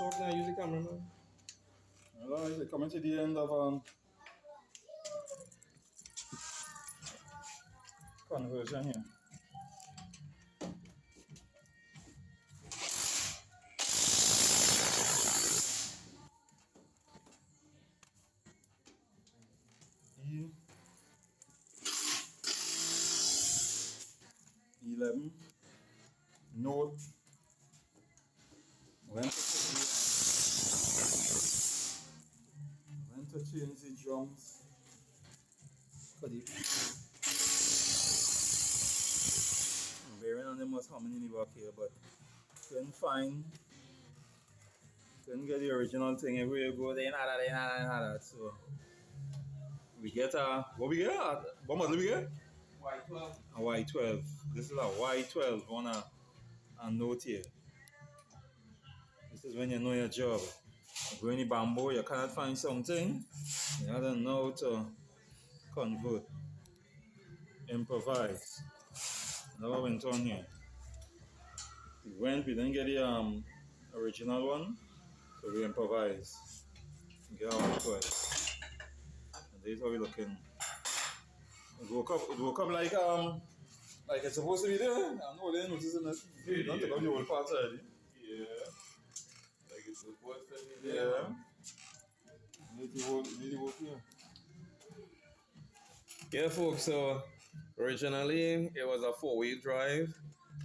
short now, use the camera now. Alright, we're coming to the end of conversion here. E11 Note when to change the drums for the bearing on them was humming in the back here, but couldn't get the original thing. Everywhere you go, they ain't had that. So we get what we get? What model we get? Y12. A Y12. This is a Y12 on a note here. This is when you know your job. You go in the bamboo, you cannot find something, you don't know how to convert, improvise. That's what went on here. We didn't get the original one, so we improvised. Get our Y12. And this is how we looking. It woke up like it's supposed to be there. I know they noticing that. You don't take out the whole parts already. Yeah. Like it's supposed to be there. Yeah. Need the whole here. Yeah, folks, so originally it was a 4-wheel drive,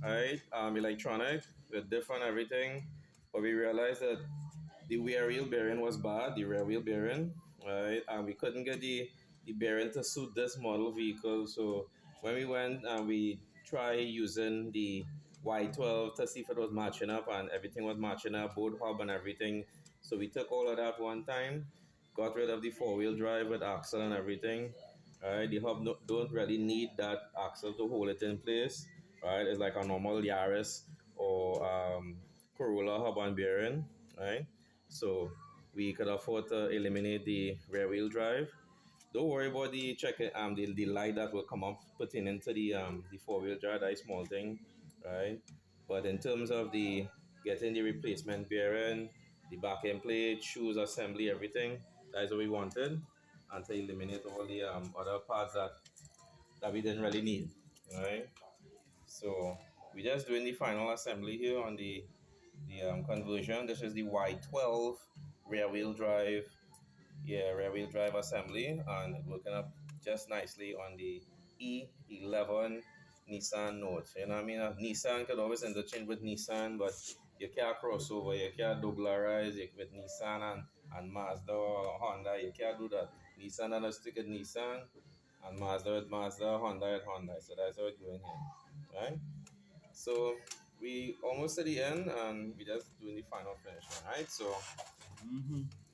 right? Electronic with different everything. But we realized that the rear wheel bearing was bad, the rear wheel bearing, right? And we couldn't get the bearing to suit this model vehicle. So when we went and we tried using the Y12 to see if it was matching up, and everything was matching up, both hub and everything. So we took all of that one time, got rid of the 4-wheel drive with axle and everything. Right, the hub don't really need that axle to hold it in place. Right, it's like a normal Yaris or Corolla hub and bearing. Right, so we could afford to eliminate the rear wheel drive. Don't worry about the the light that will come up pertaining to the 4-wheel drive. That is small thing, right? But in terms of the getting the replacement bearing, the back end plate, shoes assembly, everything, that is what we wanted, and to eliminate all the other parts that we didn't really need, right? So we just doing the final assembly here on the conversion. This is the Y12 rear wheel drive, rear wheel drive assembly, and it's working up just nicely on the E11 Nissan Note. You know what I mean? Nissan could always interchange with Nissan, but you can't cross over, you can't doublarize it with Nissan and Mazda or Honda. You can't do that. Nissan and stick with Nissan, and Mazda with Mazda, Honda with Honda. So that's how it's going here, right? So we almost at the end, and we just doing the final finishing, right? So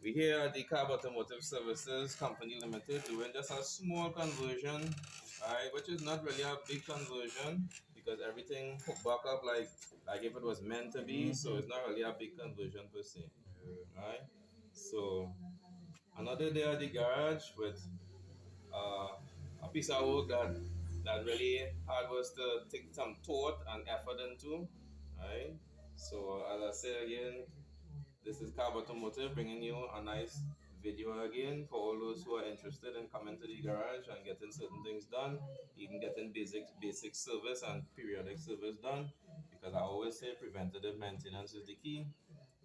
we here at the Cab Automotive Services Company Limited doing just a small conversion, right? Which is not really a big conversion because everything hooked back up like if it was meant to be. So it's not really a big conversion per se, right? So another day at the garage with a piece of work that really hard was to take some thought and effort into, right? So as I say again, this is Cab Automotive bringing you a nice video again for all those who are interested in coming to the garage and getting certain things done, even getting basic service and periodic service done. Because I always say preventative maintenance is the key,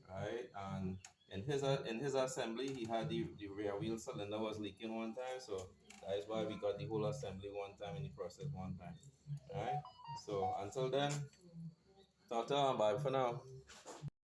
right? And in his assembly, he had the rear wheel cylinder was leaking one time, so that is why we got the whole assembly one time in the process one time. All right. So until then, tata, bye for now.